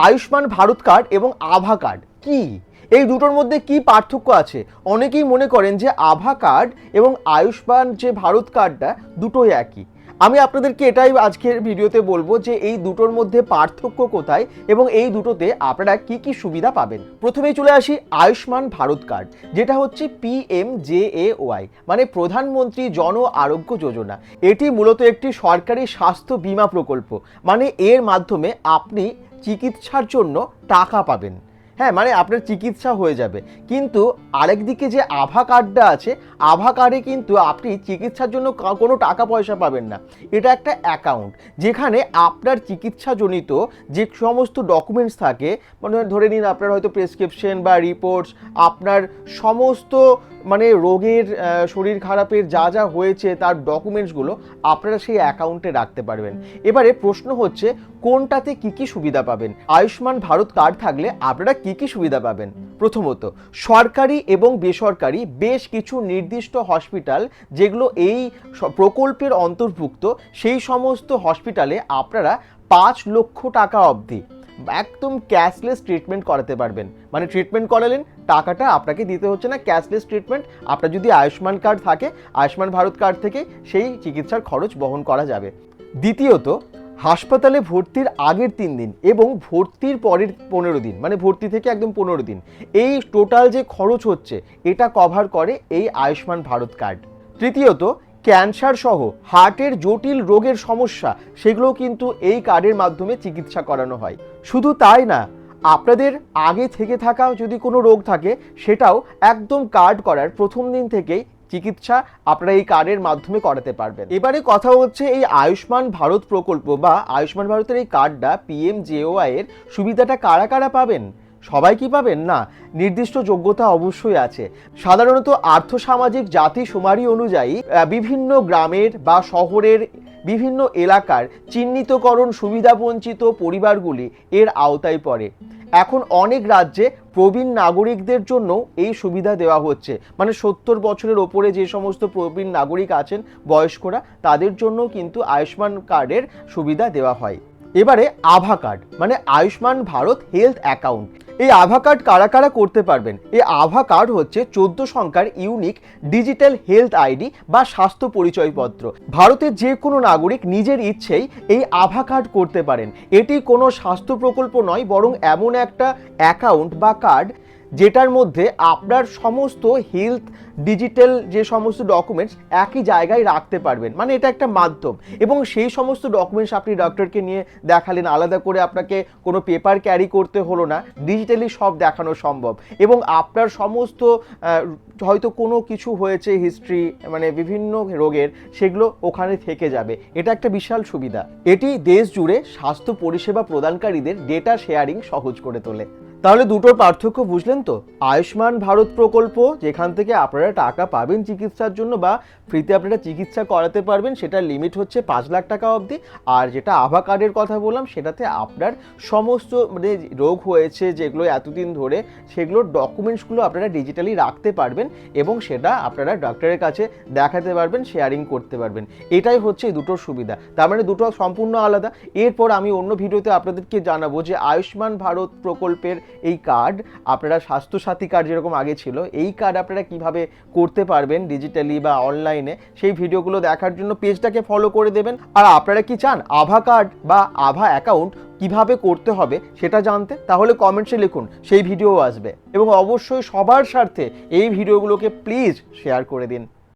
Ayushman Bharat card এবং আভা card কি, এই দুটোর মধ্যে কি পার্থক্য আছে? অনেকেই মনে করেন যে আভা কার্ড এবং আয়ুষ্মান যে ভারত কার্ডটা দুটোই একই। আমি আপনাদেরকে এটাই আজকের ভিডিওতে বলবো যে এই দুটোর মধ্যে পার্থক্য কোথায় এবং এই দুটোতে আপনারা কি কি সুবিধা পাবেন। প্রথমেই চলে আসি আয়ুষ্মান ভারত কার্ড, যেটা হচ্ছে PMJAY, মানে প্রধানমন্ত্রী জন আরোগ্য যোজনা। এটি মূলত একটি সরকারি স্বাস্থ্য বীমা প্রকল্প, মানে এর মাধ্যমে আপনি চিকিৎসার জন্য টাকা পাবেন। হ্যাঁ, মানে আপনার চিকিৎসা হয়ে যাবে। কিন্তু আরেকদিকে যে আভা কার্ডটা আছে, আভা কার্ডে কিন্তু আপনি চিকিৎসার জন্য কোনো টাকা পয়সা পাবেন না। এটা একটা অ্যাকাউন্ট, যেখানে আপনার চিকিৎসাজনিত যে সমস্ত ডকুমেন্টস থাকে, মানে ধরে নিন আপনার হয়তো প্রেসক্রিপশন বা রিপোর্টস, আপনার সমস্ত মানে রোগের শরীর খারাপের যা যা হয়েছে তার ডকুমেন্টসগুলো আপনারা সেই অ্যাকাউন্টে রাখতে পারবেন। এবারে প্রশ্ন হচ্ছে কোনটাতে কি কি সুবিধা পাবেন। আয়ুষ্মান ভারত কার্ড থাকলে আপনারা কি কি সুবিধা পাবেন? প্রথমত, সরকারি এবং বেসরকারি বেশ কিছু নির্দিষ্ট হসপিটাল যেগুলো এই প্রকল্পের অন্তর্ভুক্ত, সেই সমস্ত হসপিটালে আপনারা 5 লক্ষ টাকা অবধি একদম ক্যাশলেস ট্রিটমেন্ট করাতে পারবেন। মানে ট্রিটমেন্ট করালেন, টাকাটা আপনাকে দিতে হচ্ছে না, ক্যাশলেস ট্রিটমেন্ট। আপনার যদি আয়ুষ্মান কার্ড থাকে, আয়ুষ্মান ভারত কার্ড থেকে সেই চিকিৎসার খরচ বহন করা যাবে। দ্বিতীয়ত, হাসপাতালে ভর্তির আগের 3 দিন এবং ভর্তির পরের 15 দিন, মানে ভর্তি থেকে একদম 15 দিন, এই টোটাল যে খরচ হচ্ছে এটা কভার করে এই আয়ুষ্মান ভারত কার্ড। তৃতীয়ত, ক্যান্সার সহ হার্টের জটিল রোগের সমস্যা সেগুলো কিন্তু এই কার্ডের মাধ্যমে চিকিৎসা করানো হয়। শুধু তাই না, আপনাদের আগে থেকে থাকা যদি কোনো রোগ থাকে সেটাও একদম কার্ড করার প্রথম দিন থেকেই চিকিৎসা আপনারা এই কার্ডের মাধ্যমে করাতে পারবেন। এবারে কথা হচ্ছে এই আয়ুষ্মান ভারত প্রকল্প বা আয়ুষ্মান ভারতের এই কার্ডটা PMJAY এর সুবিধাটা কারা কারা পাবেন? সবাই কি পাবেন? না, নির্দিষ্ট যোগ্যতা অবশ্যই আছে। সাধারণত আর্থসামাজিক জাতি শুমারি অনুযায়ী বিভিন্ন গ্রামের বা শহরের বিভিন্ন এলাকার চিহ্নিতকরণ সুবিধাবঞ্চিত পরিবারগুলি এর আওতায় পড়ে। এখন অনেক রাজ্যে প্রবীণ নাগরিকদের জন্য এই সুবিধা দেওয়া হচ্ছে, মানে 70 বছরের ওপরে যে সমস্ত প্রবীণ নাগরিক আছেন, বয়স্করা, তাদের জন্য কিন্তু আয়ুষ্মান কার্ডের সুবিধা দেওয়া হয়। এবারে আভা কার্ড, মানে আয়ুষ্মান ভারত হেলথ অ্যাকাউন্ট। এই আভা কার্ড কারা কারা করতে পারবেন? এই আভা কার্ড হচ্ছে 14 সংখ্যার ইউনিক ডিজিটাল হেলথ আইডি বা স্বাস্থ্য পরিচয়পত্র। ভারতের যে কোনো নাগরিক নিজের ইচ্ছেই এই আভা কার্ড করতে পারেন। এটি কোনো স্বাস্থ্য প্রকল্প নয়, বরং এমন একটা অ্যাকাউন্ট বা কার্ড যেটার মধ্যে আপনার সমস্ত হেলথ ডিজিটাল যে সমস্ত ডকুমেন্টস একই জায়গায় রাখতে পারবেন। মানে এটা একটা মাধ্যম, এবং সেই সমস্ত ডকুমেন্টস আপনি ডক্টরকে নিয়ে দেখালেন, আলাদা করে আপনাকে কোনো পেপার ক্যারি করতে হলো না, ডিজিটালি সব দেখানো সম্ভব। এবং আপনার সমস্ত হয়তো কোনো কিছু হয়েছে হিস্ট্রি, মানে বিভিন্ন রোগের, সেগুলো ওখানে থেকে যাবে। এটা একটা বিশাল সুবিধা। এটি দেশ জুড়ে স্বাস্থ্য পরিষেবা প্রদানকারীদের ডেটা শেয়ারিং সহজ করে তোলে। তাহলে দুটোর পার্থক্য বুঝলেন তো? আয়ুষ্মান ভারত প্রকল্প, যেখান থেকে আপনারা টাকা পাবেন চিকিৎসার জন্য বা ফ্রিতে আপনারা চিকিৎসা করাতে পারবেন, সেটার লিমিট হচ্ছে 5 লাখ টাকা অবধি। আর যেটা আভা কার্ডের কথা বললাম, সেটাতে আপনার সমস্ত মানে রোগ হয়েছে যেগুলো এতদিন ধরে, সেগুলোর ডকুমেন্টসগুলো আপনারা ডিজিটালি রাখতে পারবেন এবং সেটা আপনারা ডক্টরের কাছে দেখাতে পারবেন, শেয়ারিং করতে পারবেন। এটাই হচ্ছে এই দুটোর সুবিধা। তার মানে দুটো সম্পূর্ণ আলাদা। এরপর আমি অন্য ভিডিওতে আপনাদেরকে জানাবো যে আয়ুষ্মান ভারত প্রকল্পের এই কার্ড আপনারা স্বাস্থ্যসাথী কার্ড যেরকম আগে ছিল, এই কার্ড আপনারা কিভাবে করতে পারবেন ডিজিটালি বা অনলাইনে, সেই ভিডিওগুলো দেখার জন্য পেজটাকে ফলো করে দেবেন। আর আপনারা কি চান আভা কার্ড বা আভা অ্যাকাউন্ট কিভাবে করতে হবে সেটা জানতে, তাহলে কমেন্টসে লিখুন, সেই ভিডিও আসবে। এবং অবশ্যই সবার স্বার্থে এই ভিডিওগুলোকে প্লিজ শেয়ার করে দিন।